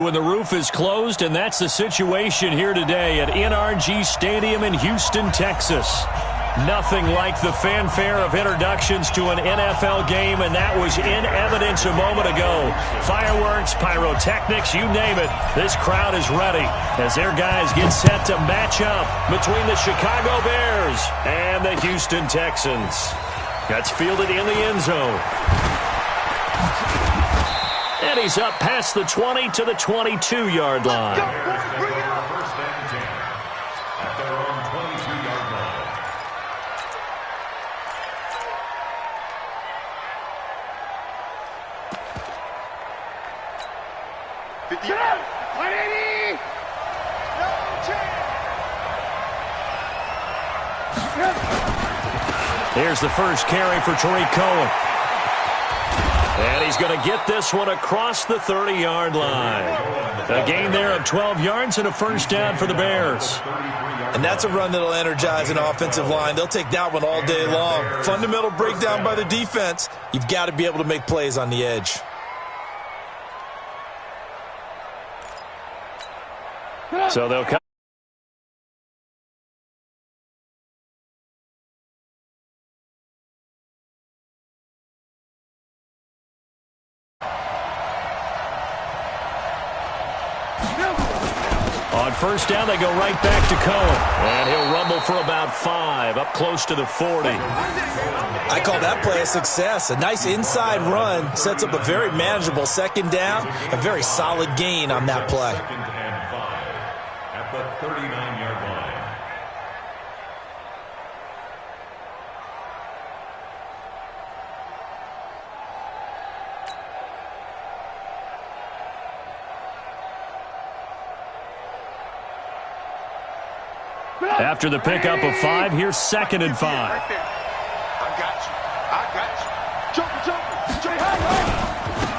When the roof is closed, and that's the situation here today at NRG Stadium in Houston, Texas. Nothing like the fanfare of introductions to an NFL game, and that was in evidence a moment ago. Fireworks, pyrotechnics, you name it. This crowd is ready as their guys get set to match up between the Chicago Bears and the Houston Texans. That's fielded in the end zone. And he's up past the 20 to the 22-yard line. First and 10 at their own 22-yard line. Here's the first carry for Tariq Cohen. And he's going to get this one across the 30-yard line. A gain there of 12 yards and a first down for the Bears. And that's a run that'll energize an offensive line. They'll take that one all day long. Fundamental breakdown by the defense. You've got to be able to make plays on the edge. So they'll come. On first down, they go right back to Cohen. And he'll rumble for about 5, up close to the 40. I call that play a success. A nice inside run sets up a very manageable second down. A very solid gain on that play. Second and 5 at the 39-yard line. After the pickup of 5, here's second and 5. I got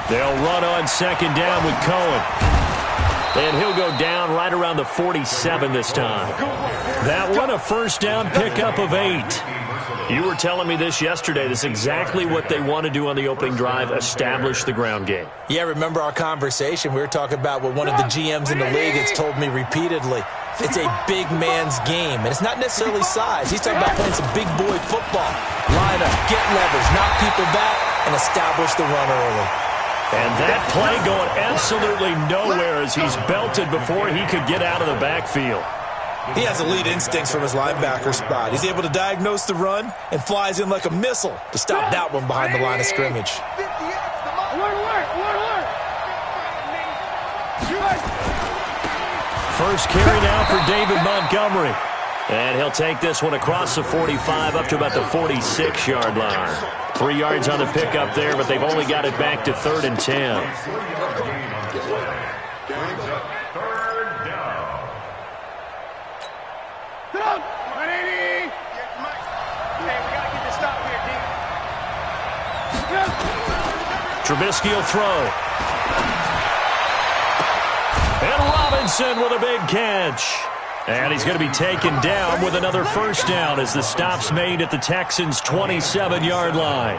you. They'll run on second down with Cohen. And he'll go down right around the 47 this time. That one a first down pickup of 8. You were telling me this yesterday. This is exactly what they want to do on the opening drive, establish the ground game. Yeah, remember our conversation? We were talking about what one of the GMs in the league has told me repeatedly. It's a big man's game, and it's not necessarily size. He's talking about playing some big boy football. Line up, get leverage, knock people back, and establish the run early. And that play going absolutely nowhere as he's belted before he could get out of the backfield. He has elite instincts from his linebacker spot. He's able to diagnose the run and flies in like a missile to stop that one behind the line of scrimmage. First carry now for David Montgomery. And he'll take this one across the 45 up to about the 46-yard line. 3 yards on the pickup there, but they've only got it back to 3rd and 10. Trubisky will throw. And Robinson with a big catch. And he's going to be taken down with another first down as the stop's made at the Texans' 27-yard line.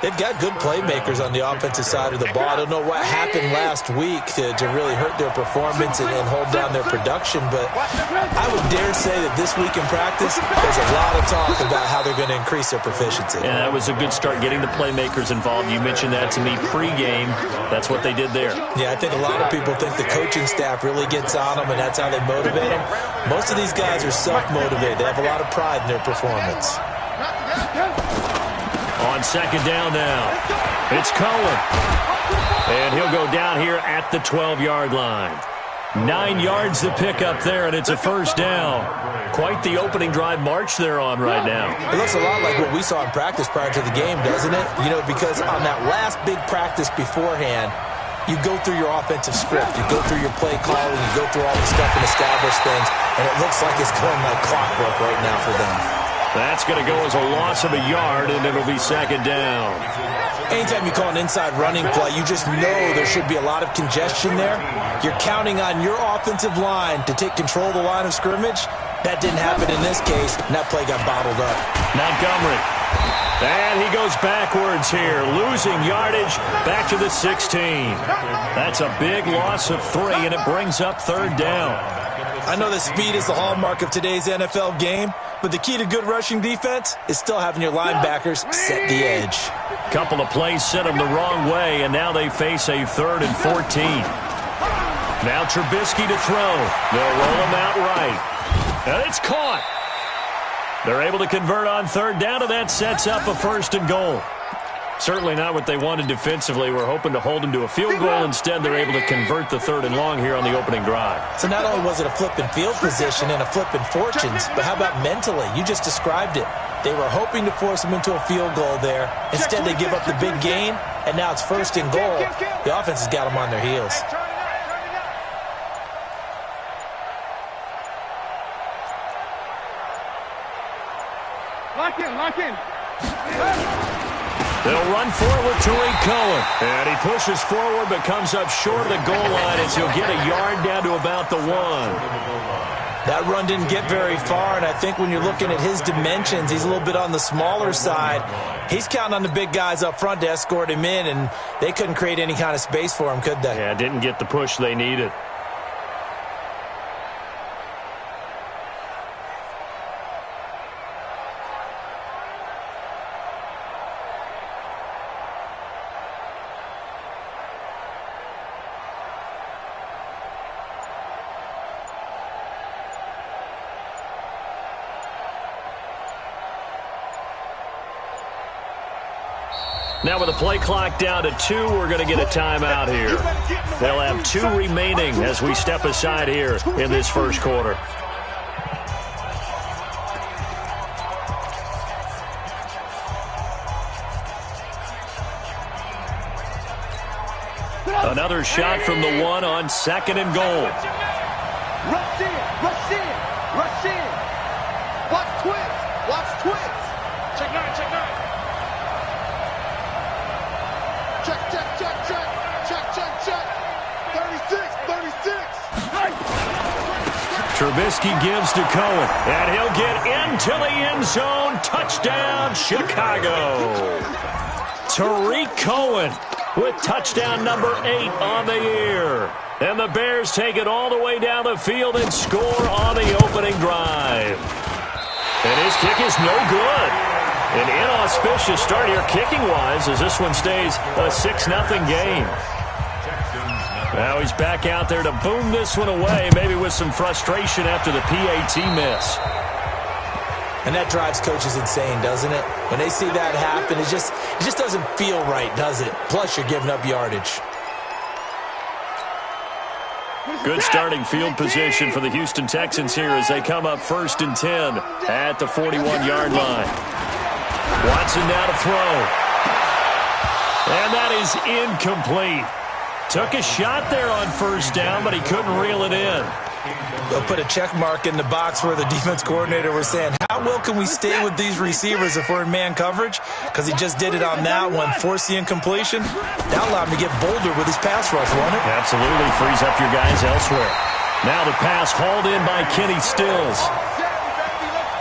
They've got good playmakers on the offensive side of the ball. I don't know what happened last week to really hurt their performance and hold down their production, but I would dare say that this week in practice, there's a lot of talk about how they're going to increase their proficiency. Yeah, that was a good start, getting the playmakers involved. You mentioned that to me pregame. That's what they did there. Yeah, I think a lot of people think the coaching staff really gets on them, and that's how they motivate them. Most of these guys are self-motivated. They have a lot of pride in their performance. On second down now, it's Cohen. And he'll go down here at the 12-yard line. 9 yards to pick up there, and it's a first down. Quite the opening drive march they're on right now. It looks a lot like what we saw in practice prior to the game, doesn't it? You know, because on that last big practice beforehand, you go through your offensive script, you go through your play calling, you go through all the stuff and establish things, and it looks like it's going like clockwork right now for them. That's going to go as a loss of a yard, and it'll be second down. Anytime you call an inside running play, you just know there should be a lot of congestion there. You're counting on your offensive line to take control of the line of scrimmage. That didn't happen in this case, and that play got bottled up. Montgomery And he goes backwards here, losing yardage back to the 16. That's a big loss of 3, and it brings up 3rd down. I know that speed is the hallmark of today's NFL game, but the key to good rushing defense is still having your linebackers set the edge. Couple of plays sent them the wrong way, and now they face a 3rd and 14. Now Trubisky to throw. They'll roll him out right. And it's caught. They're able to convert on 3rd down, and that sets up a 1st and goal. Certainly not what they wanted defensively. We're hoping to hold them to a field goal. Instead, they're able to convert the 3rd and long here on the opening drive. So not only was it a flipping field position and a flipping fortunes, but how about mentally? You just described it. They were hoping to force them into a field goal there. Instead, they give up the big gain, and now it's 1st and goal. The offense has got them on their heels. Lock in. They'll run forward to Tariq Cohen. And he pushes forward but comes up short of the goal line as he'll get a yard down to about the 1. That run didn't get very far, and I think when you're looking at his dimensions, he's a little bit on the smaller side. He's counting on the big guys up front to escort him in, and they couldn't create any kind of space for him, could they? Yeah, didn't get the push they needed. Now with the play clock down to 2, we're going to get a timeout here. They'll have 2 remaining as we step aside here in this first quarter. Another shot from the 1 on 2nd and goal. Rush in. Watch twins. Check 9. Check. 36. Trubisky gives to Cohen, and he'll get into the end zone. Touchdown, Chicago. Tariq Cohen with touchdown number 8 on the year. And the Bears take it all the way down the field and score on the opening drive. And his kick is no good. An inauspicious start here kicking-wise as this one stays a 6-0 game. Now he's back out there to boom this one away, maybe with some frustration after the PAT miss. And that drives coaches insane, doesn't it? When they see that happen, it just doesn't feel right, does it? Plus, you're giving up yardage. Good starting field position for the Houston Texans here as they come up 1st and 10 at the 41-yard line. Watson now to throw. And that is incomplete. Took a shot there on 1st down, but he couldn't reel it in. They'll put a check mark in the box where the defense coordinator was saying, how well can we stay with these receivers if we're in man coverage? Because he just did it on that one, forced the incompletion. That allowed him to get bolder with his pass rush, won't it? Absolutely, frees up your guys elsewhere. Now the pass hauled in by Kenny Stills.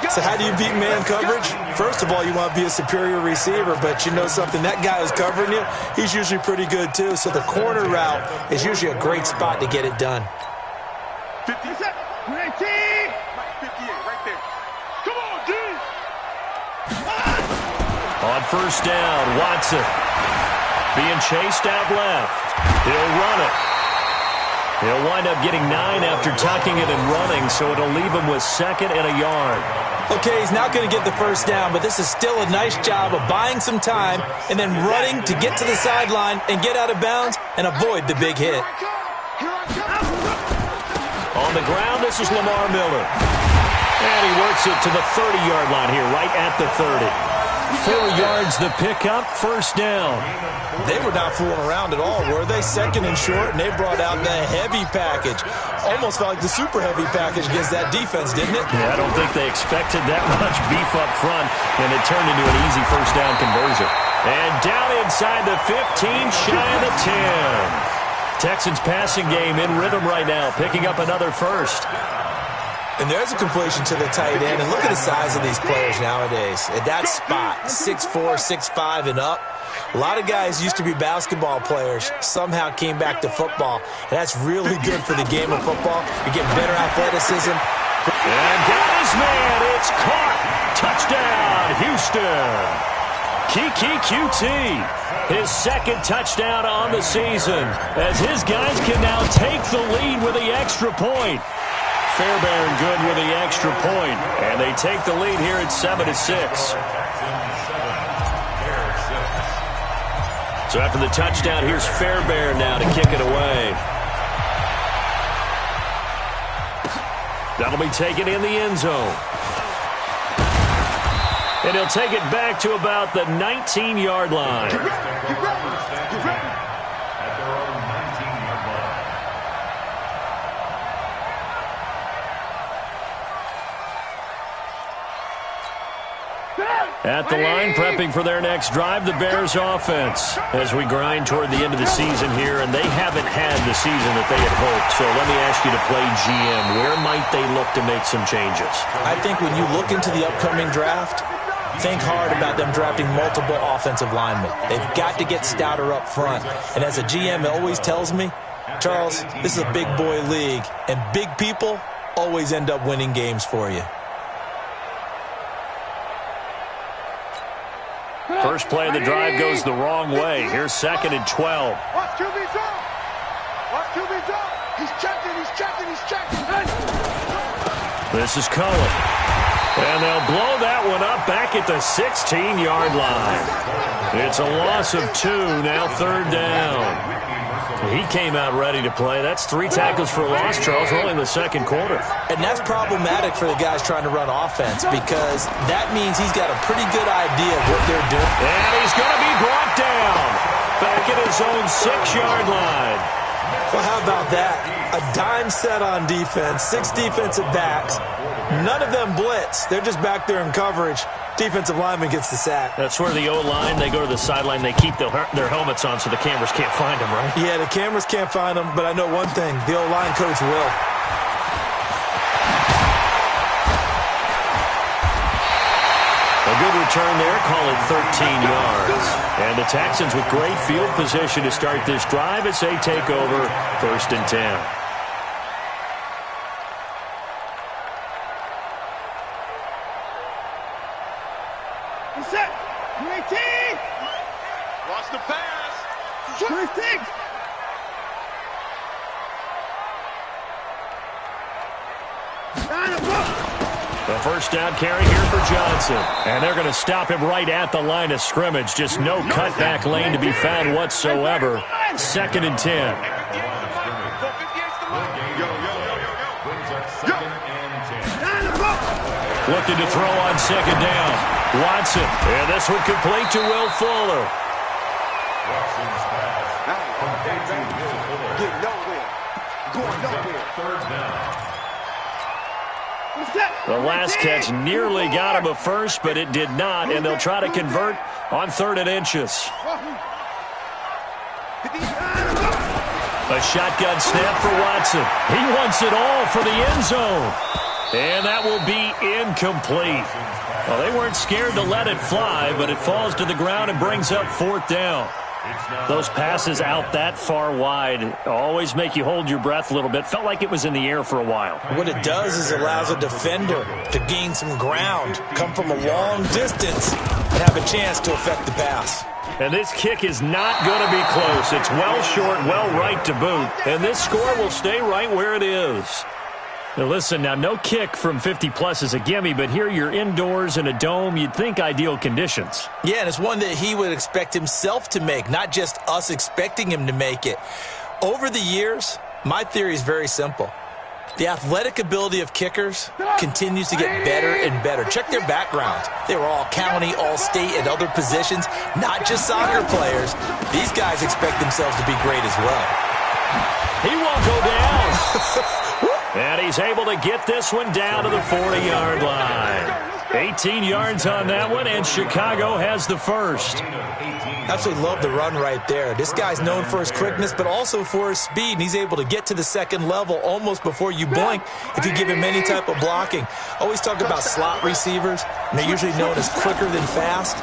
So how do you beat man coverage? First of all, you want to be a superior receiver, but you know something, that guy who's covering you, he's usually pretty good too. So the corner route is usually a great spot to get it done. 57, 19, 58, right there. Come on, D. On 1st down, Watson being chased out left. He'll run it. He'll wind up getting 9 after tucking it and running, so it'll leave him with 2nd and a yard. Okay, he's not going to get the 1st down, but this is still a nice job of buying some time and then running to get to the sideline and get out of bounds and avoid the big hit. On the ground, this is Lamar Miller. And he works it to the 30-yard line here, right at the 30. 4 yards the pickup, 1st down. They were not fooling around at all, were they? 2nd and short, and they brought out the heavy package. Almost felt like the super heavy package against that defense, didn't it? Yeah, I don't think they expected that much beef up front, and it turned into an easy 1st down conversion. And down inside the 15, shy of the 10. Texans passing game in rhythm right now, picking up another 1st. And there's a completion to the tight end. And look at the size of these players nowadays. At that spot, 6'4", 6'5", and up. A lot of guys used to be basketball players, somehow came back to football. And that's really good for the game of football. You're getting better athleticism. And got his man. It's caught. Touchdown, Houston. Kiki QT, his second touchdown on the season, as his guys can now take the lead with the extra point. Fairbairn good with the extra point, and they take the lead here at 7-6. So after the touchdown, here's Fairbairn now to kick it away. That'll be taken in the end zone. And he'll take it back to about the 19-yard line. Get ready. Get ready. At their own 19-yard line. At the line, prepping for their next drive, the Bears offense, as we grind toward the end of the season here, and they haven't had the season that they had hoped. So let me ask you to play GM. Where might they look to make some changes? I think when you look into the upcoming draft, think hard about them drafting multiple offensive linemen. They've got to get stouter up front. And as a GM, it always tells me, Charles, this is a big boy league, and big people always end up winning games for you. First play of the drive goes the wrong way. Here's 2nd and 12. Watch QB drop. Watch QB drop. He's checking. This is Cohen. And they'll blow that one up back at the 16-yard line. It's a loss of 2, now 3rd down. He came out ready to play. That's 3 tackles for a loss, Charles, only in the second quarter. And that's problematic for the guys trying to run offense, because that means he's got a pretty good idea of what they're doing. And he's going to be brought down back at his own 6-yard line. Well, how about that? A dime set on defense, 6 defensive backs. None of them blitz. They're just back there in coverage. Defensive lineman gets the sack. That's where the O-line, they go to the sideline, they keep their helmets on so the cameras can't find them, right? Yeah, the cameras can't find them, but I know one thing. The O-line coach will. A good return there, call it 13 yards. And the Texans with great field position to start this drive as they take over 1st and 10. Set. 18. Watch the pass. 26. The first down carry here for Johnson. And they're going to stop him right at the line of scrimmage. Just no cutback lane to be found whatsoever. 2nd and 10. Looking to throw on 2nd down. Watson. And this one complete to Will Fuller. Watson's pass. Get nowhere. Going nowhere. 3rd down. The last catch nearly got him a first, but it did not, and they'll try to convert on 3rd and inches. A shotgun snap for Watson. He wants it all for the end zone. And that will be incomplete. Well, they weren't scared to let it fly, but it falls to the ground and brings up 4th down. Those passes out that far wide always make you hold your breath a little bit. Felt like it was in the air for a while. What it does is it allows a defender to gain some ground, come from a long distance, and have a chance to affect the pass. And this kick is not going to be close. It's well short, well right to boot. And this score will stay right where it is. Now listen, now no kick from 50-plus is a gimme, but here you're indoors in a dome. You'd think ideal conditions. Yeah, and it's one that he would expect himself to make, not just us expecting him to make it. Over the years, my theory is very simple. The athletic ability of kickers continues to get better and better. Check their backgrounds. They were all county, all state, and other positions, not just soccer players. These guys expect themselves to be great as well. He won't go down. And he's able to get this one down to the 40-yard line. 18 yards on that one, and Chicago has the first. Absolutely love the run right there. This guy's known for his quickness, but also for his speed, and he's able to get to the second level almost before you blink if you give him any type of blocking. Always talk about slot receivers, and they're usually known as quicker than fast.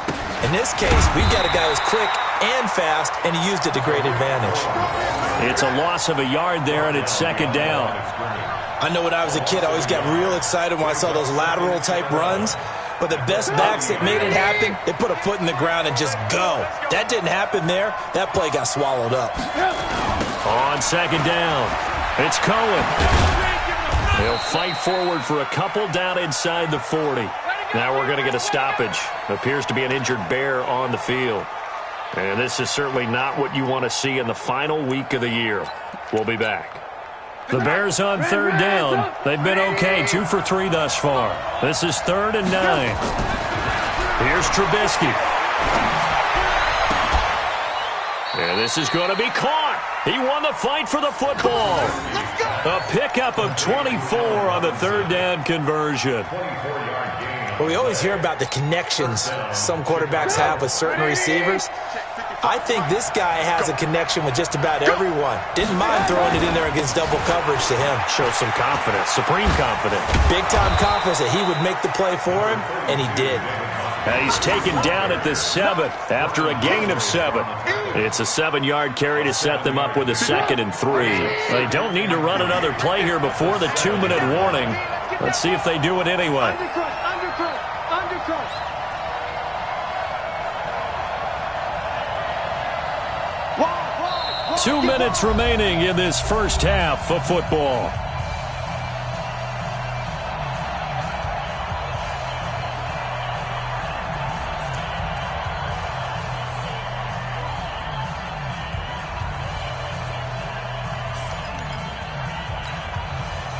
In this case, we've got a guy who's quick and fast, and he used it to great advantage. It's a loss of a yard there, and it's second down. I know when I was a kid, I always got real excited when I saw those lateral-type runs. But the best backs that made it happen, they put a foot in the ground and just go. That didn't happen there. That play got swallowed up. On second down, it's Cohen. He'll fight forward for a couple down inside the 40. Now we're going to get a stoppage. Appears to be an injured Bear on the field. And this is certainly not what you want to see in the final week of the year. We'll be back. The Bears on third down. They've been okay, 2 for 3 thus far. This is 3rd and 9. Here's Trubisky. And this is going to be caught. He won the fight for the football. A pickup of 24 on the third down conversion. Well, we always hear about the connections some quarterbacks have with certain receivers. I think this guy has a connection with just about everyone. Didn't mind throwing it in there against double coverage to him. Shows some confidence, supreme confidence. Big-time confidence that he would make the play for him, and he did. And he's taken down at the 7 after a gain of 7. It's a 7-yard carry to set them up with a 2nd and 3. They don't need to run another play here before the 2-minute warning. Let's see if they do it anyway. Undercut. 2 minutes remaining in this first half of football.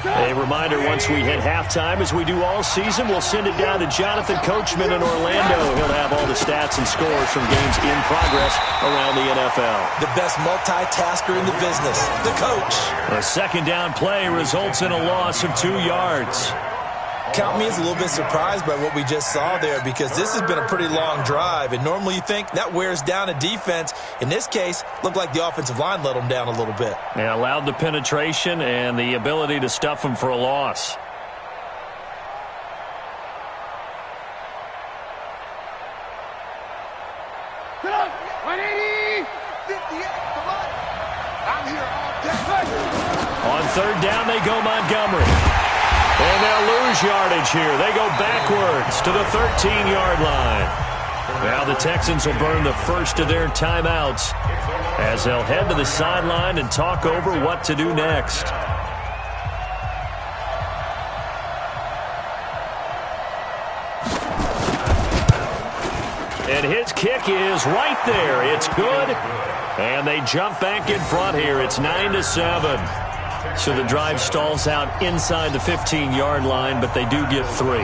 A reminder, once we hit halftime, as we do all season, we'll send it down to Jonathan Coachman in Orlando. He'll have all the stats and scores from games in progress around the NFL. The best multitasker in the business, the coach. A second down play results in a loss of 2 yards. Count me as a little bit surprised by what we just saw there, because this has been a pretty long drive, and normally you think that wears down a defense. In this case, looked like the offensive line let them down a little bit. They allowed the penetration and the ability to stuff them for a loss. Get up! 180! 58, come on! I'm here all day. On third down, they go Montgomery. And they'll lose yardage here. They go backwards to the 13-yard line. Now the Texans will burn the first of their timeouts as they'll head to the sideline and talk over what to do next. And his kick is right there. It's good. And they jump back in front here. It's 9-7. So the drive stalls out inside the 15-yard line, but they do get 3.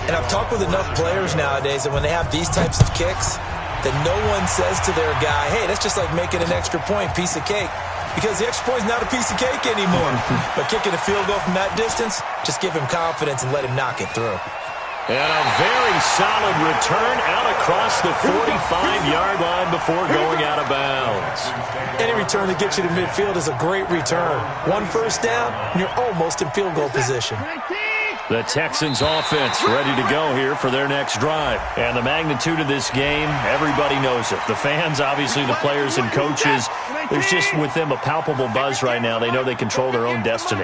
And I've talked with enough players nowadays that when they have these types of kicks, that no one says to their guy, hey, that's just like making an extra point, piece of cake. Because the extra point is not a piece of cake anymore. But kicking a field goal from that distance, just give him confidence and let him knock it through. And a very solid return out across the 45-yard line before going out of bounds. Any return that gets you to midfield is a great return. 1 first down, and you're almost in field goal position. The Texans offense ready to go here for their next drive. And the magnitude of this game, everybody knows it. The fans, obviously the players and coaches, there's just with them a palpable buzz right now. They know they control their own destiny.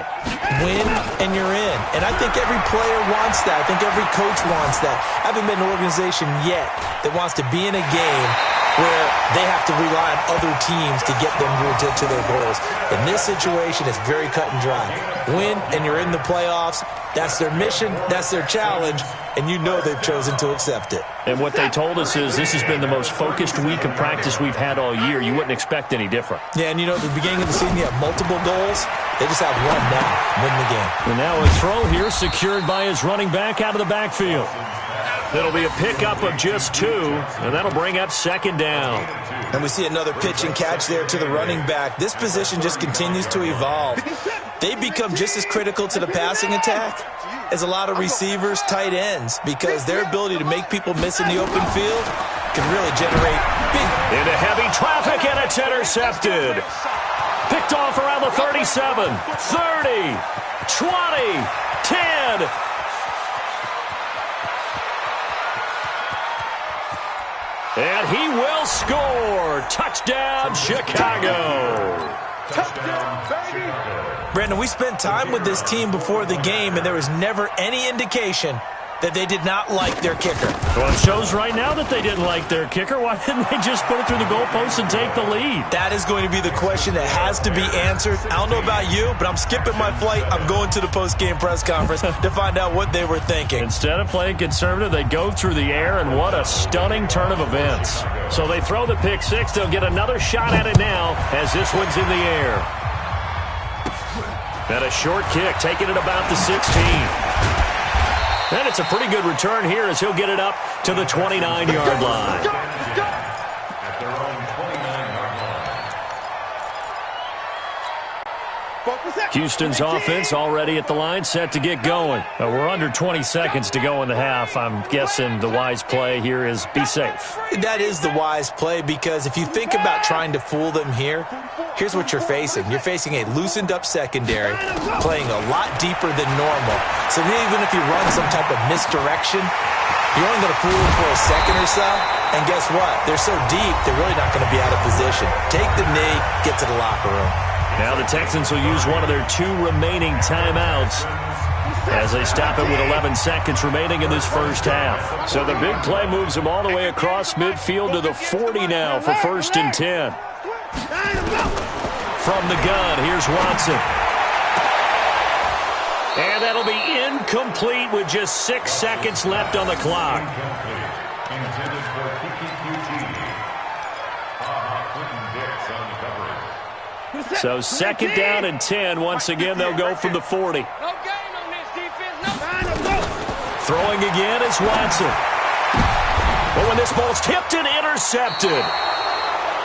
Win and you're in. And I think every player wants that. I think every coach wants that. I haven't been an organization yet that wants to be in a game where they have to rely on other teams to get them to their goals. In this situation, it's very cut and dry. Win, and you're in the playoffs. That's their mission. That's their challenge. And you know they've chosen to accept it. And what they told us is this has been the most focused week of practice we've had all year. You wouldn't expect any different. Yeah, and you know, at the beginning of the season, you have multiple goals. They just have one now, win the game. And now a throw here secured by his running back out of the backfield. It'll be a pickup of just 2, and that'll bring up second down. And we see another pitch and catch there to the running back. This position just continues to evolve. They become just as critical to the passing attack is a lot of receivers, tight ends, because their ability to make people miss in the open field can really generate big. Into heavy traffic, and it's intercepted. Picked off around the 37, 30, 20, 10. And he will score. Touchdown, Chicago. Touchdown, baby. Brandon, we spent time with this team before the game, and there was never any indication that they did not like their kicker. Well, it shows right now that they didn't like their kicker. Why didn't they just put it through the goalpost and take the lead? That is going to be the question that has to be answered. I don't know about you, but I'm skipping my flight. I'm going to the post-game press conference to find out what they were thinking. Instead of playing conservative, they go through the air, and what a stunning turn of events. So they throw the pick six. They'll get another shot at it now as this one's in the air. And a short kick, taking it about the 16. And it's a pretty good return here as he'll get it up to the 29-yard line. At their own 29-yard line. Houston's offense already at the line, set to get going. We're under 20 seconds to go in the half. I'm guessing the wise play here is be safe. That is the wise play, because if you think about trying to fool them here, here's what you're facing. You're facing a loosened-up secondary, playing a lot deeper than normal. So even if you run some type of misdirection, you're only going to fool them for a second or so. And guess what? They're so deep, they're really not going to be out of position. Take the knee, get to the locker room. Now the Texans will use one of their 2 remaining timeouts as they stop it with 11 seconds remaining in this first half. So the big play moves them all the way across midfield to the 40 now for 1st and 10. From the gun, here's Watson. And that'll be incomplete with just 6 seconds left on the clock. Intended for QQT. Dix on the coverage. So 2nd down and 10. Once again, they'll go from the 40. No gain on this defense. No. Throwing again is Watson. But when this ball's tipped and intercepted.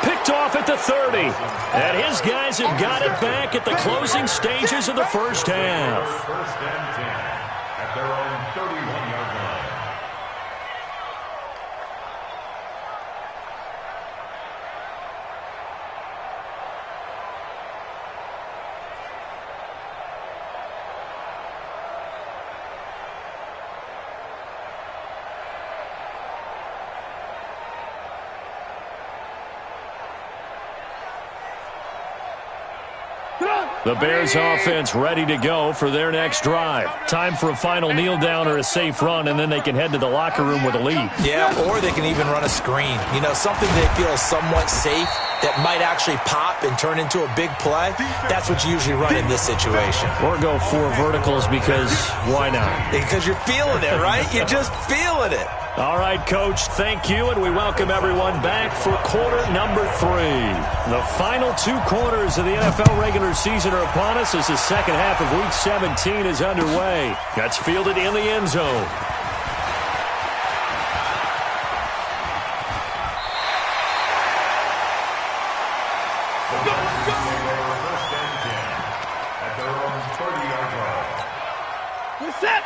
Picked off at the 30. And his guys have got it back at the closing stages of the first half. 1st and 10 at their own 31-yard line. The Bears offense ready to go for their next drive. Time for a final kneel down or a safe run, and then they can head to the locker room with a lead. Yeah, or they can even run a screen. You know, something they feel somewhat safe that might actually pop and turn into a big play. That's what you usually run in this situation. Or go 4 verticals because why not? Because you're feeling it, right? You're just feeling it. All right, Coach, thank you, and we welcome everyone back for quarter number 3. The final 2 quarters of the NFL regular season are upon us as the second half of Week 17 is underway. That's fielded in the end zone.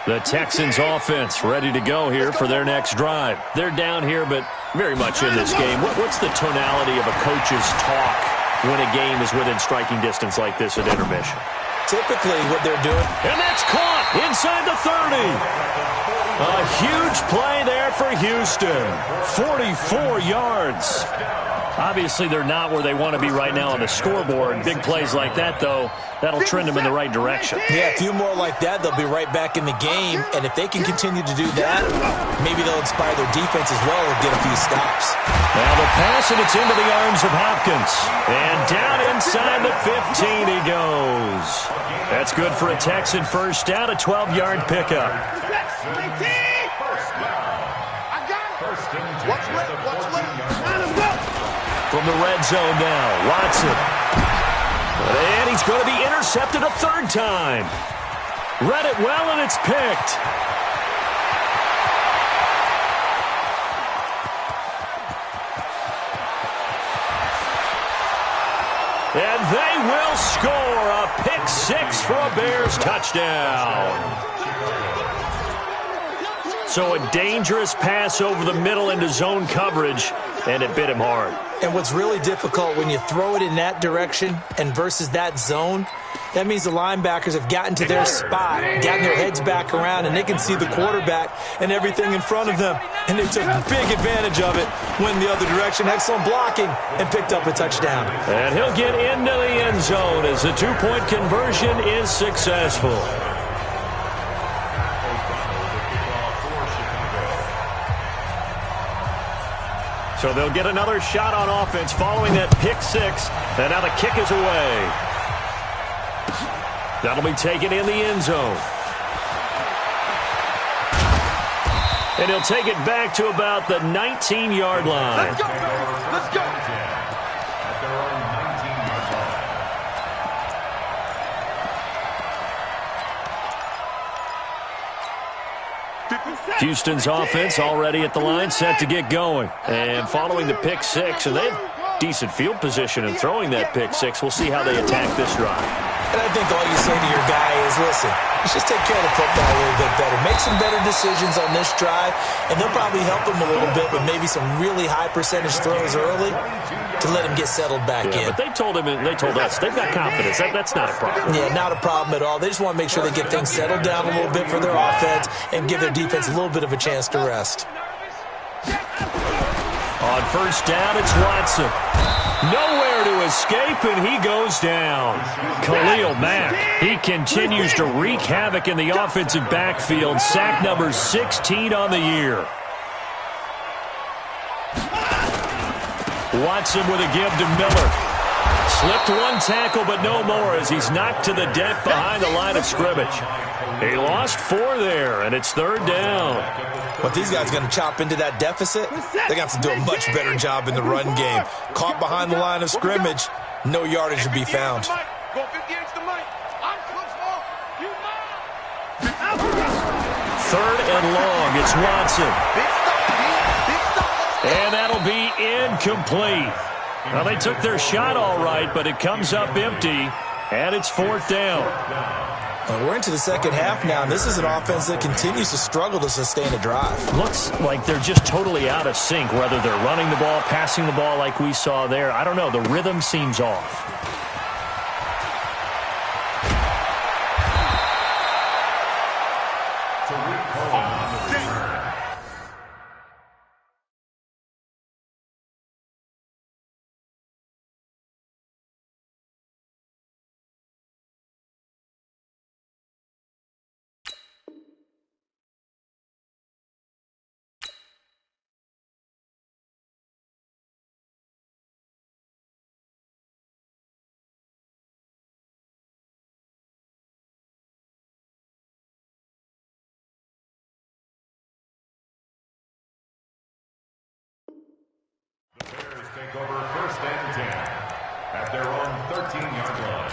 The Texans offense ready to go here for their next drive. They're down here, but very much in this game. What's the tonality of a coach's talk when a game is within striking distance like this at intermission? Typically what they're doing. And that's caught inside the 30. A huge play there for Houston. 44 yards. Obviously, they're not where they want to be right now on the scoreboard. Big plays like that, though, that'll trend them in the right direction. Yeah, a few more like that, they'll be right back in the game. And if they can continue to do that, maybe they'll inspire their defense as well and get a few stops. Now the pass, and it's into the arms of Hopkins. And down inside the 15 he goes. That's good for a Texan first down, a 12-yard pickup. From the red zone now, Watson. And he's going to be intercepted a 3rd time. Read it well, and it's picked. And they will score a pick 6 for a Bears touchdown. So a dangerous pass over the middle into zone coverage, and it bit him hard. And what's really difficult when you throw it in that direction and versus that zone, that means the linebackers have gotten to their spot, gotten their heads back around, and they can see the quarterback and everything in front of them. And they took big advantage of it, went the other direction, excellent blocking, and picked up a touchdown. And he'll get into the end zone as the two-point conversion is successful. So they'll get another shot on offense following that pick six. And now the kick is away. That'll be taken in the end zone. And he'll take it back to about the 19-yard line. Let's go, let's go. At their own 19-yard line. Houston's offense already at the line, set to get going. And following the pick six, and they have decent field position in throwing that pick six. We'll see how they attack this drive. And I think all you say to your guy is, listen, let's just take care of the football a little bit better. Make some better decisions on this drive, and they'll probably help him a little bit with maybe some really high percentage throws early to let him get settled back in. But they told him, and they told us, they've got confidence. That's not a problem. Yeah, not a problem at all. They just want to make sure they get things settled down a little bit for their offense and give their defense a little bit of a chance to rest. On first down, it's Watson. Nowhere to escape, and he goes down. Khalil Mack, he continues to wreak havoc in the offensive backfield. Sack number 16 on the year. Watson with a give to Miller. Slipped one tackle, but no more as he's knocked to the deck behind the line of scrimmage. He lost 4 there, and it's third down. But these guys are going to chop into that deficit. They're going to have to do a much better job in the run game. Caught behind the line of scrimmage, no yardage to be found. Third and long, it's Watson. And that'll be incomplete. Well, they took their shot all right, but it comes up empty, and it's fourth down. We're into the second half now, and this is an offense that continues to struggle to sustain a drive. Looks like they're just totally out of sync, whether they're running the ball, passing the ball like we saw there. I don't know. The rhythm seems off. The Bears take over first and 10 at their own 13-yard line.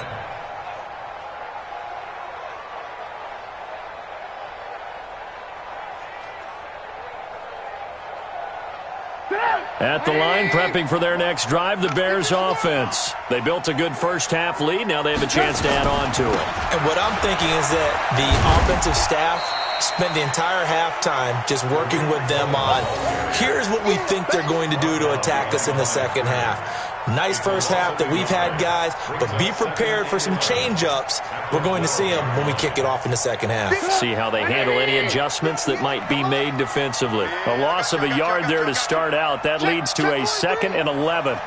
At the line, prepping for their next drive, the Bears offense. They built a good first-half lead. Now they have a chance to add on to it. And what I'm thinking is that the offensive staff spent the entire halftime just working with them on, here's what we think they're going to do to attack us in the second half. Nice first half that we've had, guys, but be prepared for some change-ups. We're going to see them when we kick it off in the second half. See how they handle any adjustments that might be made defensively. A loss of a yard there to start out. That leads to a 2nd and 11.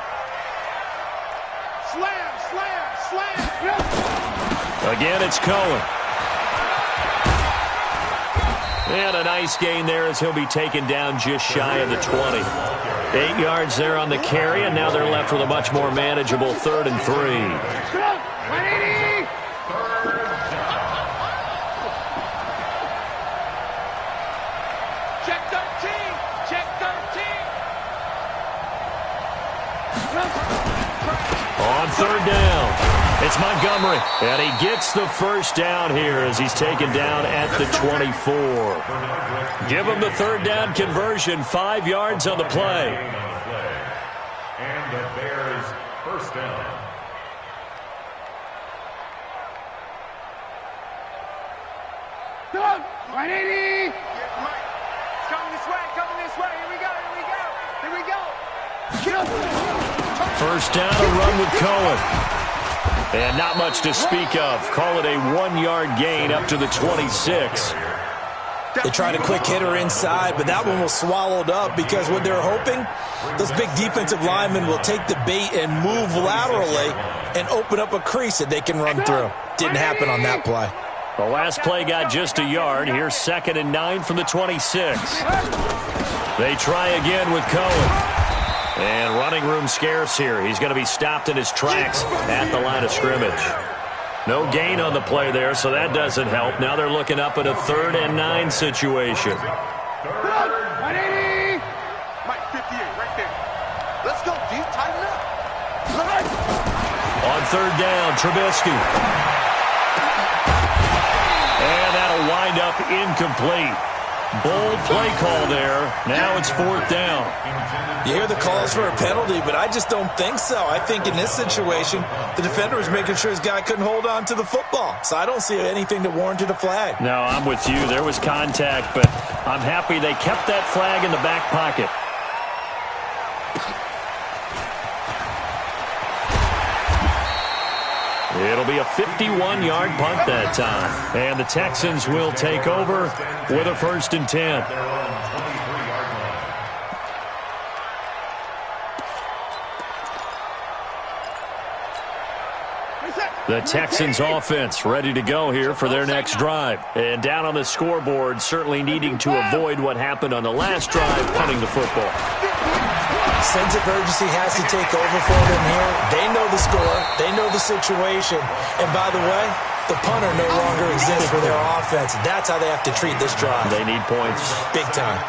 Again, it's Cohen. And a nice gain there as he'll be taken down just shy of the 20. 8 yards there on the carry, and now they're left with a much more manageable 3rd and 3. Check 13. Check 13. On third down, it's Montgomery, and he gets the first down here as he's taken down at the 24. Give him the third down conversion, 5 yards on the play. And the Bears first down. coming this way, here we go, here we go. First down, a run with Cohen. And not much to speak of. Call it a 1-yard gain up to the 26. They tried a quick hitter inside, but that one was swallowed up because what they're hoping, those big defensive linemen will take the bait and move laterally and open up a crease that they can run through. Didn't happen on that play. The last play got just a yard. Here's 2nd and 9 from the 26. They try again with Cohen. And running room scarce here. He's going to be stopped in his tracks at the line of scrimmage. No gain on the play there, so that doesn't help. Now they're looking up at a 3rd and 9 situation. 180. Mike, 58, right there. Let's go, D. Tighten up. On 3rd down, Trubisky. And that'll wind up incomplete. Bold play call there. Now it's 4th down. You hear the calls for a penalty, but I just don't think so. I think in this situation, the defender was making sure his guy couldn't hold on to the football. So I don't see anything that warranted a flag. No, I'm with you. There was contact, but I'm happy they kept that flag in the back pocket. It'll be a 51-yard punt that time. And the Texans will take over with a 1st and 10. The Texans offense ready to go here for their next drive. And down on the scoreboard, certainly needing to avoid what happened on the last drive, punting the football. Sense of urgency has to take over for them here. They know the score. They know the situation. And by the way, the punter no longer exists for their offense. That's how they have to treat this drive. They need points. Big time.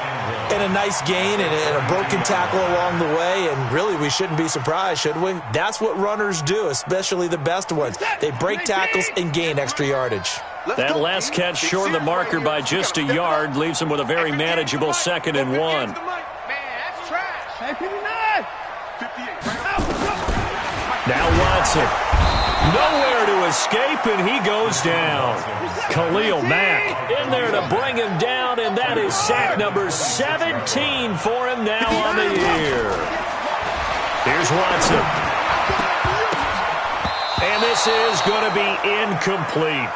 And a nice gain and a broken tackle along the way. And really, we shouldn't be surprised, should we? That's what runners do, especially the best ones. They break tackles and gain extra yardage. That last catch short of the marker by just a yard leaves them with a very manageable 2nd and 1. Now Watson. Nowhere to escape, and he goes down. Khalil Mack in there to bring him down, and that is sack number 17 for him now on the year. Here's Watson. And this is going to be incomplete.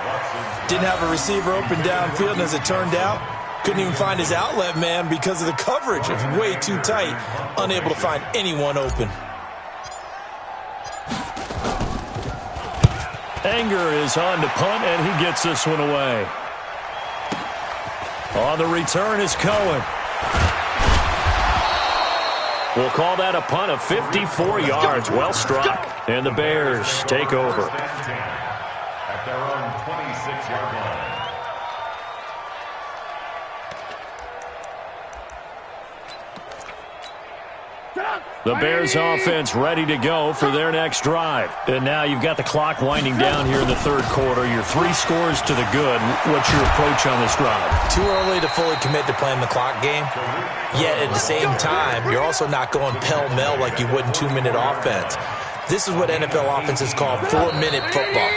Didn't have a receiver open downfield, and as it turned out, couldn't even find his outlet man because of the coverage. It's way too tight, unable to find anyone open. Anger is on to punt, and he gets this one away. On the return is Cohen. We'll call that a punt of 54 yards. Well struck. And the Bears take over. At their own 26-yard line. The Bears offense ready to go for their next drive. And now you've got the clock winding down here in the 3rd quarter. You're 3 scores to the good. What's your approach on this drive? Too early to fully commit to playing the clock game. Yet at the same time, you're also not going pell-mell like you would in 2-minute offense. This is what NFL offenses call 4-minute football.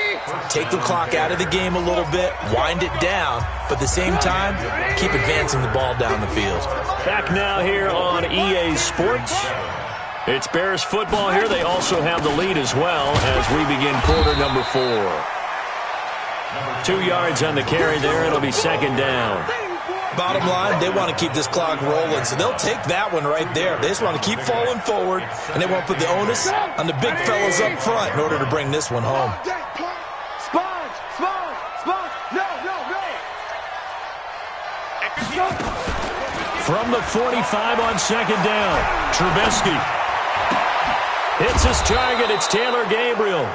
Take the clock out of the game a little bit, wind it down, but at the same time, keep advancing the ball down the field. Back now here on EA Sports. It's Bears football here. They also have the lead as well as we begin quarter number 4. 2 yards on the carry there. It'll be 2nd down. Bottom line, they want to keep this clock rolling, so they'll take that one right there. They just want to keep falling forward, and they want to put the onus on the big fellas up front in order to bring this one home. Sponge! No! From the 45 on 2nd down, Trubisky hits his target. It's Taylor Gabriel.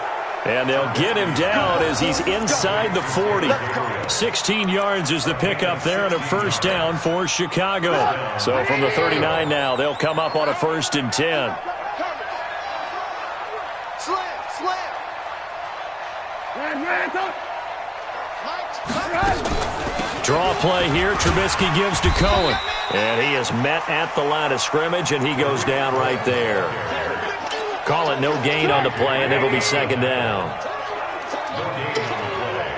And they'll get him down as he's inside the 40. 16 yards is the pickup there and a 1st down for Chicago. So from the 39 now, they'll come up on a 1st and 10. Draw play here. Trubisky gives to Cohen. And he is met at the line of scrimmage, and he goes down right there. Call it no gain on the play, and it'll be 2nd down. No gain on the play.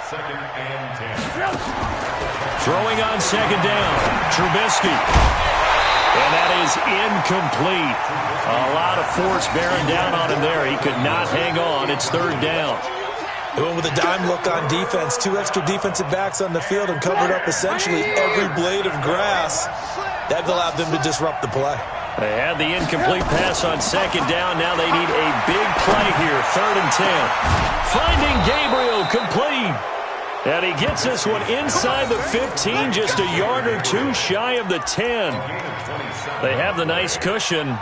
2nd and 10. Throwing on second down, Trubisky. And that is incomplete. A lot of force bearing down on him there. He could not hang on. It's third down. They went with a dime look on defense. 2 extra defensive backs on the field and covered up essentially every blade of grass. That allowed them to disrupt the play. They had the incomplete pass on second down. Now they need a big play here. Third and 10. Finding Gabriel complete. And he gets this one inside the 15, just a yard or two shy of the 10. They have the nice cushion.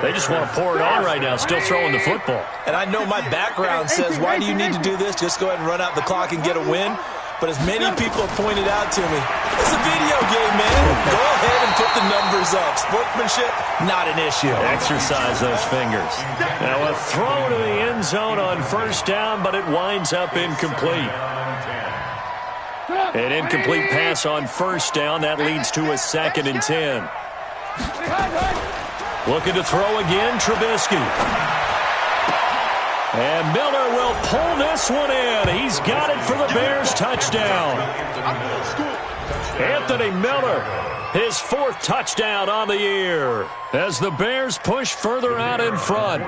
They just want to pour it on right now, still throwing the football. And I know my background says, why do you need to do this? Just go ahead and run out the clock and get a win. But as many people have pointed out to me, it's a video game, man. Go ahead and put the numbers up. Sportsmanship, not an issue. Exercise those fingers. Now a throw to the end zone on first down, but it winds up incomplete. An incomplete pass on first down. That leads to a second and 10. Looking to throw again, Trubisky. And Miller will pull this one in. He's got it for the Bears touchdown. Anthony Miller, his 4th touchdown on the year. As the Bears push further out in front.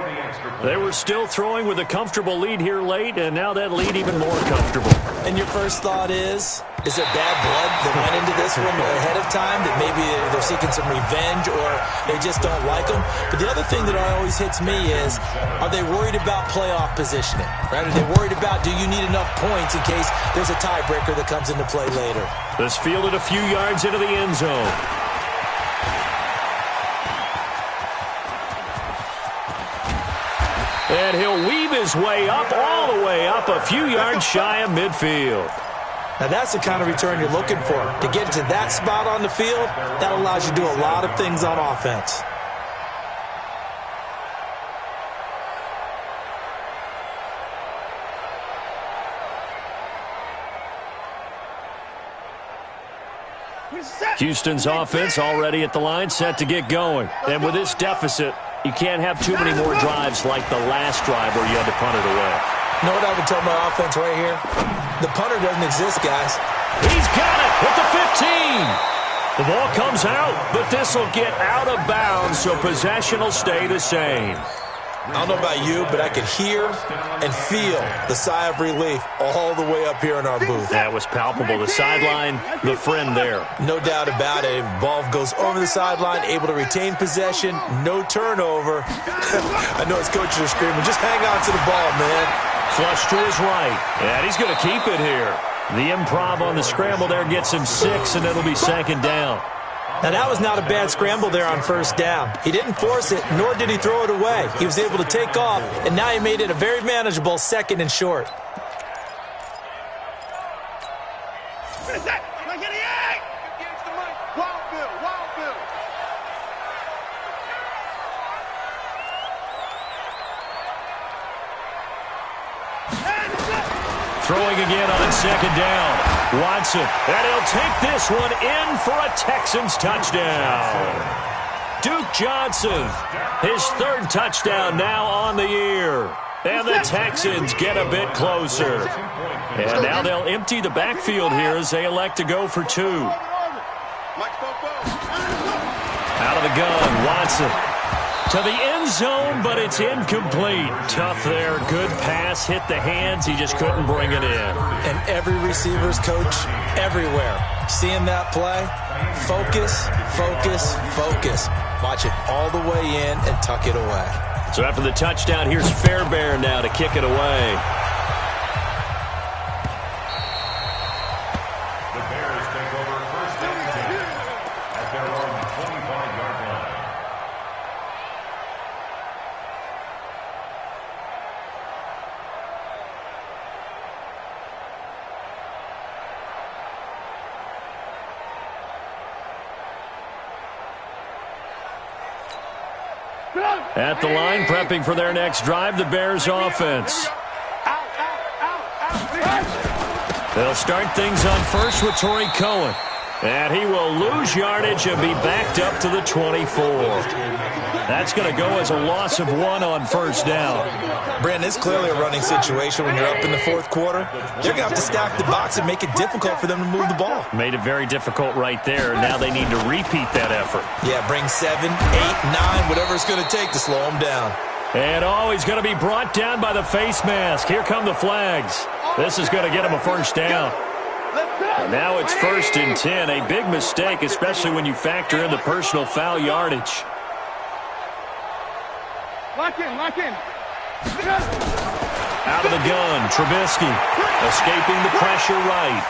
They were still throwing with a comfortable lead here late, and now that lead even more comfortable. And your first thought is it bad blood that went into this one ahead of time, that maybe they're seeking some revenge or they just don't like them? But the other thing that always hits me is, are they worried about playoff positioning? Right? Are they worried about, do you need enough points in case there's a tiebreaker that comes into play later? This fielded a few yards into the end zone. And he'll weave his way up, all the way up, a few yards shy of midfield. Now that's the kind of return you're looking for. To get to that spot on the field, that allows you to do a lot of things on offense. Houston's offense already at the line, set to get going. And with this deficit, you can't have too many more drives like the last drive where you had to punt it away. You know what I would tell my offense right here? The punter doesn't exist, guys. He's got it with the 15. The ball comes out, but this will get out of bounds, so possession will stay the same. I don't know about you, but I could hear and feel the sigh of relief all the way up here in our booth. That was palpable. The sideline, the friend there. No doubt about it. Ball goes over the sideline, able to retain possession, no turnover. I know his coaches are screaming, just hang on to the ball, man. Flush to his right, and he's going to keep it here. The improv on the scramble there gets him 6, and it'll be second down. Now, that was not a bad scramble there on first down. He didn't force it, nor did he throw it away. He was able to take off, and now he made it a very manageable second and short. Throwing again on second down. Watson, and he'll take this one in for a Texans touchdown. Duke Johnson, his 3rd touchdown now on the year. And the Texans get a bit closer. And now they'll empty the backfield here as they elect to go for 2. Out of the gun, Watson. To the end zone, but it's incomplete. Tough there. Good pass. Hit the hands. He just couldn't bring it in. And every receiver's coach everywhere, seeing that play, focus, focus, focus. Watch it all the way in and tuck it away. So after the touchdown, here's Fairbairn now to kick it away. The Bears take over first and 10 at their own 25-yard line. At the line, prepping for their next drive, the Bears offense. They'll start things on first with Torrey Cohen. And he will lose yardage and be backed up to the 24. That's going to go as a loss of 1 on first down. Brandon, it's clearly a running situation when you're up in the fourth quarter. They're going to have to stack the box and make it difficult for them to move the ball. Made it very difficult right there. Now they need to repeat that effort. Yeah, bring 7, 8, 9, whatever it's going to take to slow them down. And he's going to be brought down by the face mask. Here come the flags. This is going to get him a first down. And now it's 1st and 10. A big mistake, especially when you factor in the personal foul yardage. Lock in. Out of the gun, Trubisky escaping the pressure right.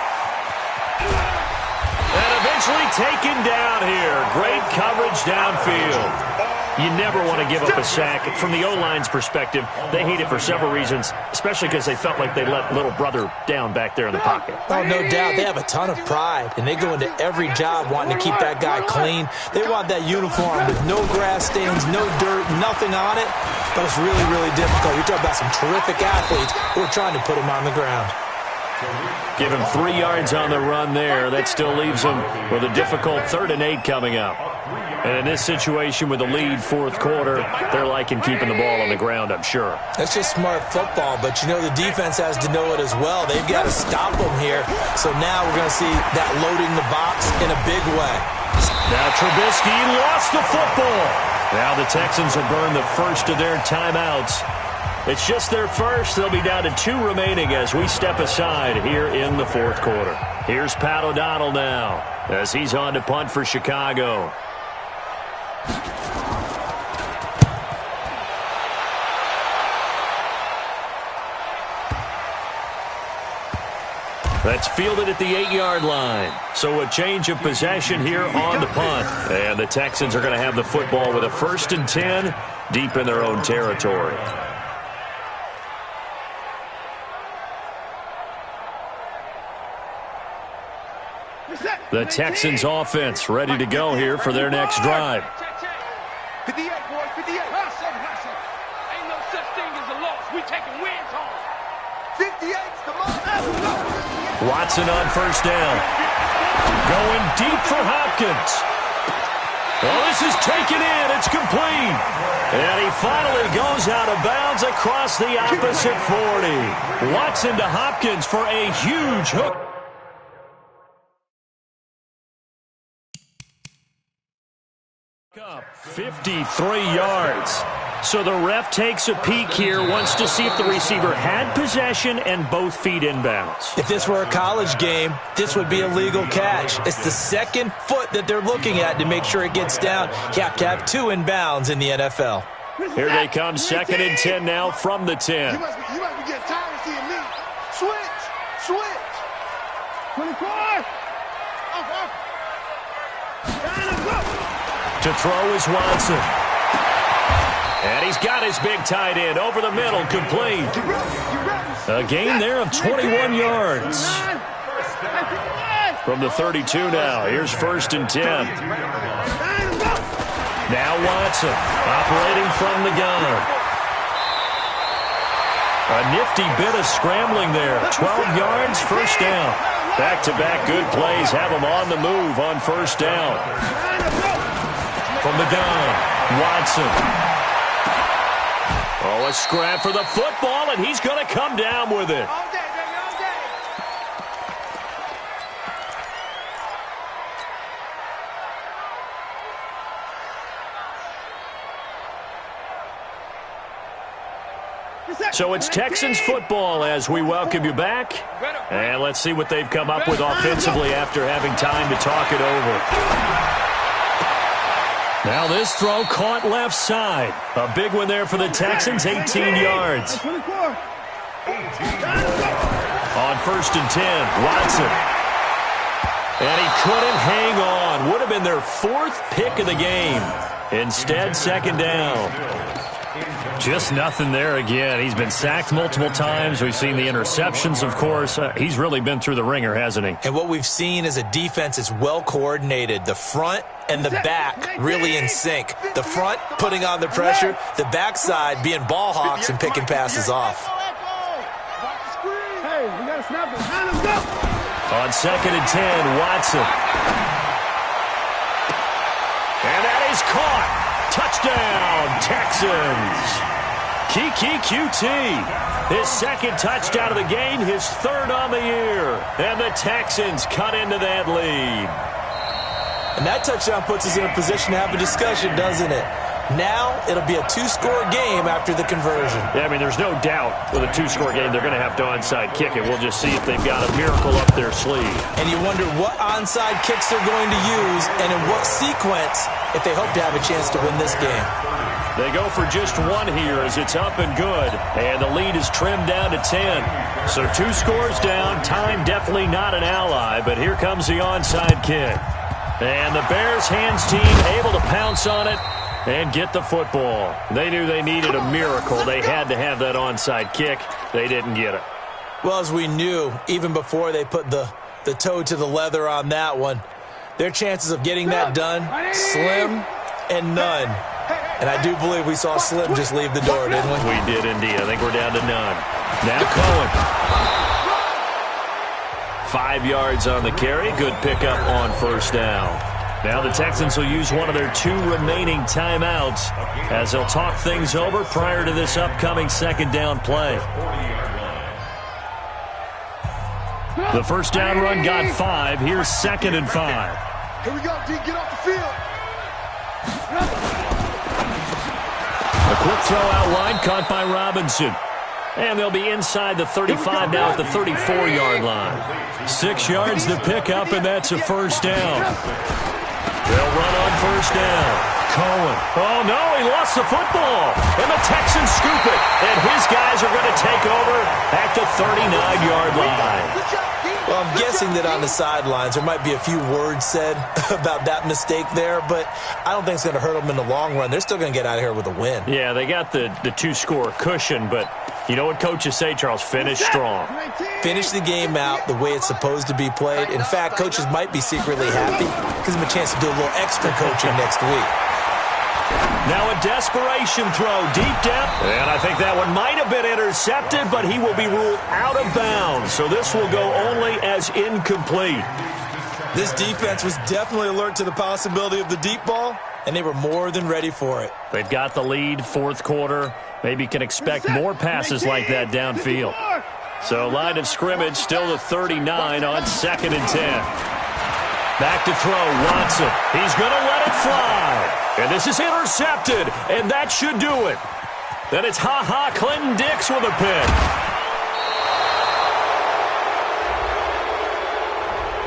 And eventually taken down here. Great coverage downfield. You never want to give up a sack. From the O-line's perspective, they hate it for several reasons, especially because they felt like they let little brother down back there in the pocket. Oh, no doubt. They have a ton of pride, and they go into every job wanting to keep that guy clean. They want that uniform with no grass stains, no dirt, nothing on it. But it's really, really difficult. You're talking about some terrific athletes who are trying to put him on the ground. Give him 3 yards on the run there. That still leaves him with a difficult 3rd and 8 coming up. And in this situation with the lead fourth quarter, they're liking keeping the ball on the ground, I'm sure. That's just smart football, but you know the defense has to know it as well. They've got to stop them here. So now we're going to see that loading the box in a big way. Now Trubisky lost the football. Now the Texans have burned the first of their timeouts. It's just their first. They'll be down to 2 remaining as we step aside here in the fourth quarter. Here's Pat O'Donnell now as he's on to punt for Chicago. That's fielded at the 8-yard line. So a change of possession here on the punt. And the Texans are going to have the football with a 1st and 10 deep in their own territory. The Texans offense ready to go here for their next drive. 58, boys, 58. Hustle. Ain't no such thing as a loss. We taking wins home. 58's the most. Watson on first down. Going deep for Hopkins. Well, this is taken in. It's complete. And he finally goes out of bounds across the opposite 40. Watson to Hopkins for a huge hook. 53 yards. So the ref takes a peek here, wants to see if the receiver had possession and both feet inbounds. If this were a college game, this would be a legal catch. It's the second foot that they're looking at to make sure it gets down. You have to have 2 inbounds in the NFL. Here they come, 2nd and 10 now from the 10. You must be getting tired of seeing me. Switch. 24. Off. To throw is Watson. And he's got his big tight end over the middle, complete. A gain there of 21 yards. From the 32 now, here's 1st and 10. Now Watson operating from the gun. A nifty bit of scrambling there. 12 yards, first down. Back-to-back good plays have him on the move on first down. From the gun, Watson. Oh, a scrap for the football, and he's going to come down with it. All day, baby, all day. So it's Texans football as we welcome you back. And let's see what they've come up with offensively after having time to talk it over. Now this throw caught left side. A big one there for the Texans, 18 yards. On 1st and 10, Watson. And he couldn't hang on. Would have been their 4th pick of the game. Instead, 2nd down. Just nothing there again. He's been sacked multiple times. We've seen the interceptions, of course. He's really been through the ringer, hasn't he? And what we've seen is a defense that's well coordinated. The front and the back really in sync. The front putting on the pressure, the backside being ball hawks and picking passes off. Hey, we got to snap it. On 2nd and 10, Watson. And that is caught. Touchdown, Texans. Kiki QT. His second touchdown of the game, his third on the year. And the Texans cut into that lead. And that touchdown puts us in a position to have a discussion, doesn't it? Now it'll be a two-score game after the conversion. Yeah, I mean, there's no doubt with a two-score game they're going to have to onside kick it. We'll just see if they've got a miracle up their sleeve. And you wonder what onside kicks they're going to use and in what sequence if they hope to have a chance to win this game. They go for just one here as it's up and good. And the lead is trimmed down to 10. So 2 scores down. Time definitely not an ally, but here comes the onside kick. And the Bears hands team able to pounce on it and get the football. They knew they needed a miracle. They had to have that onside kick. They didn't get it. Well, as we knew, even before they put the toe to the leather on that one, their chances of getting that done, slim and none. And I do believe we saw Slim just leave the door, didn't we? We did indeed. I think we're down to none. Now Cohen. 5 yards on the carry. Good pickup on first down. Now the Texans will use one of their 2 remaining timeouts as they'll talk things over prior to this upcoming second down play. The first down run got 5. Here's 2nd and 5. Here we go, D. Get off the field. A quick throw out wide, caught by Robinson. And they'll be inside the 35 now at the 34-yard line. 6 yards the pickup, and that's a first down. They'll run on first down. Cohen. Oh, no, he lost the football. And the Texans scoop it. And his guys are going to take over at the 39-yard line. Well, I'm guessing that on the sidelines there might be a few words said about that mistake there, but I don't think it's going to hurt them in the long run. They're still going to get out of here with a win. Yeah, they got the 2-score cushion, but you know what coaches say, Charles? Finish strong. Finish the game out the way it's supposed to be played. In fact, coaches might be secretly happy. Gives them a chance to do a little extra coaching next week. Now a desperation throw deep down. And I think that one might have been intercepted, but he will be ruled out of bounds. So this will go only as incomplete. This defense was definitely alert to the possibility of the deep ball, and they were more than ready for it. They've got the lead, fourth quarter. Maybe can expect more passes like that downfield. So line of scrimmage still the 39 on 2nd and 10. Back to throw, Watson. He's going to let it fly. And this is intercepted, and that should do it. Then it's Clinton Dix with a pick.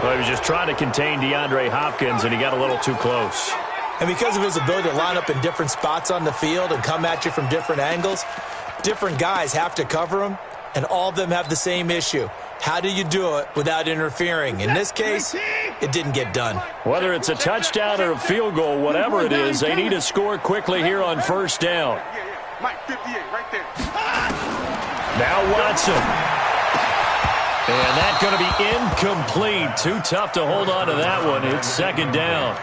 Well, he was just trying to contain DeAndre Hopkins, and he got a little too close. And because of his ability to line up in different spots on the field and come at you from different angles, different guys have to cover him, and all of them have the same issue. How do you do it without interfering? In this case, it didn't get done. Whether it's a touchdown or a field goal, whatever it is, they need to score quickly here on first down. Mike 58 right there. Now Watson. And that's going to be incomplete. Too tough to hold on to that one. It's second down.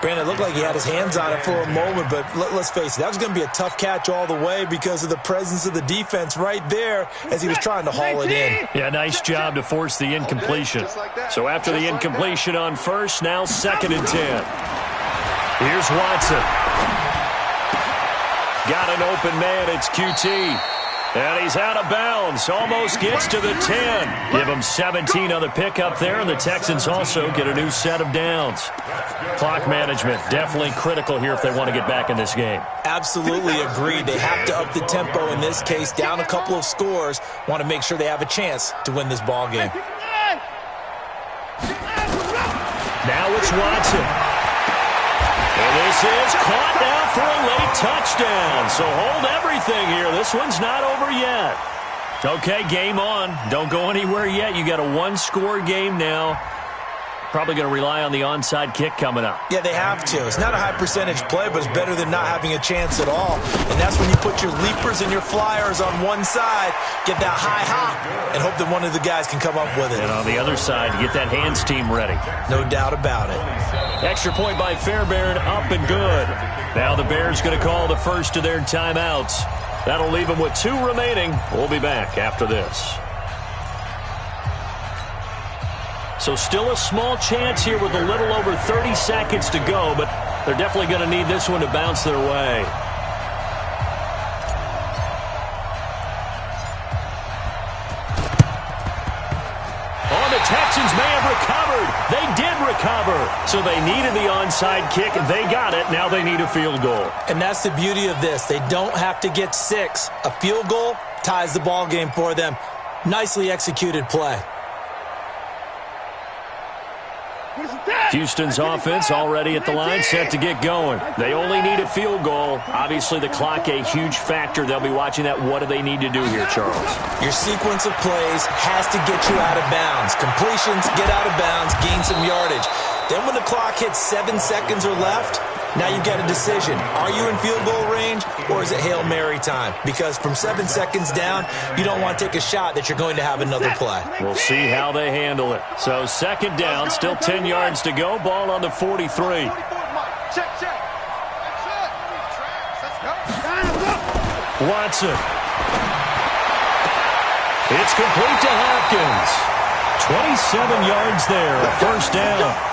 Brandon, it looked like he had his hands on it for a moment, but let's face it, that was going to be a tough catch all the way because of the presence of the defense right there as he was trying to haul it in. Yeah, nice job to force the incompletion. So after the incompletion on first, now 2nd and 10. Here's Watson. Got an open man, it's QT. And he's out of bounds, almost gets to the 10. Give him 17 on the pickup there, and the Texans also get a new set of downs. Clock management, definitely critical here if they want to get back in this game. Absolutely agreed. They have to up the tempo in this case, down a couple of scores, want to make sure they have a chance to win this ball game. Now it's Watson. And this is caught now for a late touchdown. So hold everything here. This one's not over yet. Okay, game on. Don't go anywhere yet. You got a 1-score game now. Probably going to rely on the onside kick coming up. Yeah, they have to. It's not a high percentage play, but it's better than not having a chance at all. And that's when you put your leapers and your flyers on one side, get that high hop, and hope that one of the guys can come up with it. And on the other side, get that hands team ready. No doubt about it. Extra point by Fairbairn, up and good. Now the Bears going to call the first of their timeouts. That'll leave them with 2 remaining. We'll be back after this. So still a small chance here with a little over 30 seconds to go, but they're definitely going to need this one to bounce their way. Texans may have recovered. They did recover. So they needed the onside kick. They got it. Now they need a field goal. And that's the beauty of this. They don't have to get 6. A field goal ties the ball game for them. Nicely executed play. Houston's offense already at the line, set to get going. They only need a field goal. Obviously, the clock a huge factor. They'll be watching that. What do they need to do here, Charles? Your sequence of plays has to get you out of bounds. Completions, get out of bounds, gain some yardage. Then when the clock hits 7 seconds or left, now you've got a decision. Are you in field goal range, or is it Hail Mary time? Because from 7 seconds down, you don't want to take a shot that you're going to have another play. We'll see how they handle it. So second down, still 10 yards to go. Ball on the 43. Watson. It's complete to Hopkins. 27 yards there, first down.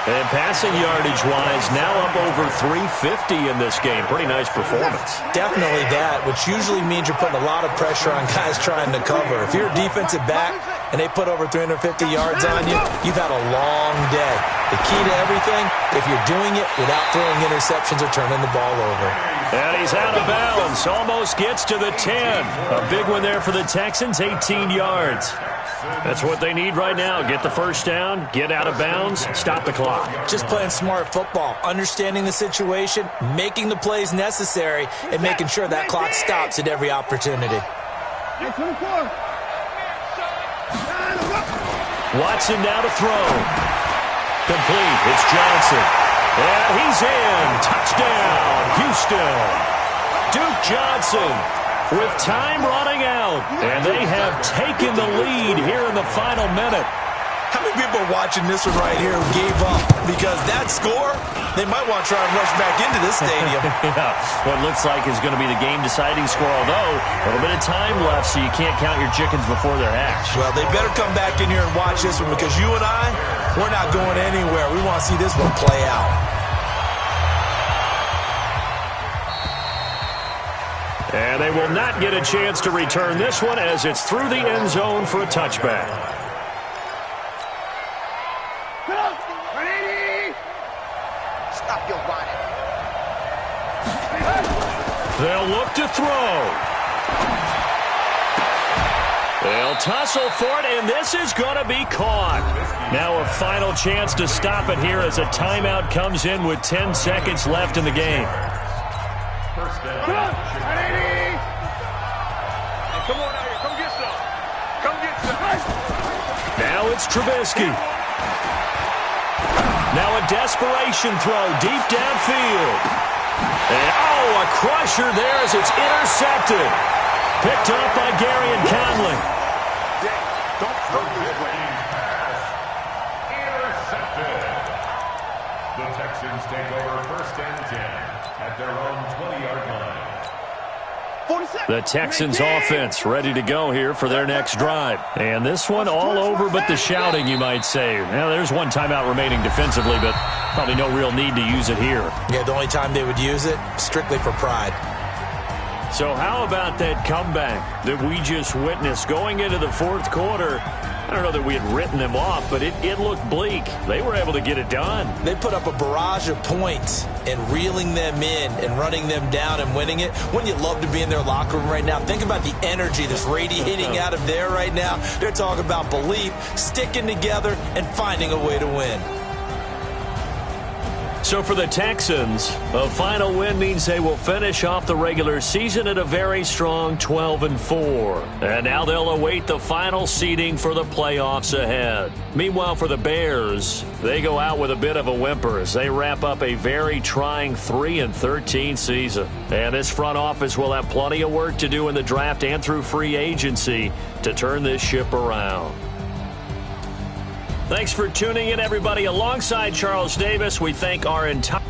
And passing yardage-wise, now up over 350 in this game. Pretty nice performance. Definitely that, which usually means you're putting a lot of pressure on guys trying to cover. If you're a defensive back and they put over 350 yards on you, you've had a long day. The key to everything, if you're doing it without throwing interceptions or turning the ball over. And he's out of bounds. Almost gets to the 10. A big one there for the Texans, 18 yards. That's what they need right now. Get the first down, get out of bounds, stop the clock. Just playing smart football, understanding the situation, making the plays necessary, and making sure that clock stops at every opportunity. Watson now to throw. Complete. It's Johnson. And he's in. Touchdown, Houston. Duke Johnson with time running out. And they have taken the lead here in the final minute. How many people are watching this one right here who gave up? Because that score, they might want to try and rush back into this stadium. Yeah, what looks like is going to be the game-deciding score, although a little bit of time left, so you can't count your chickens before they're hatched. Well, they better come back in here and watch this one, because you and I, we're not going anywhere. We want to see this one play out. And they will not get a chance to return this one as it's through the end zone for a touchback. Stop your whining. They'll look to throw. They'll tussle for it, and this is going to be caught. Now a final chance to stop it here as a timeout comes in with 10 seconds left in the game. First down. Come on out here. Come get some. Come get some. Now it's Trubisky. Now a desperation throw deep downfield. And, a crusher there as it's intercepted. Picked up by Gary and Conley. Don't throw this way. Intercepted. The Texans take over first and 10 at their own 20-yard line. The Texans offense ready to go here for their next drive. And this one all over but the shouting, you might say. Now, there's one timeout remaining defensively, but probably no real need to use it here. Yeah, the only time they would use it, strictly for pride. So how about that comeback that we just witnessed going into the fourth quarter? I don't know that we had written them off, but it looked bleak. They were able to get it done. They put up a barrage of points and reeling them in and running them down and winning it. Wouldn't you love to be in their locker room right now? Think about the energy that's radiating out of there right now. They're talking about belief, sticking together, and finding a way to win. So for the Texans, a final win means they will finish off the regular season at a very strong 12-4. And now they'll await the final seeding for the playoffs ahead. Meanwhile, for the Bears, they go out with a bit of a whimper as they wrap up a very trying 3-13 season. And this front office will have plenty of work to do in the draft and through free agency to turn this ship around. Thanks for tuning in, everybody. Alongside Charles Davis, we thank our entire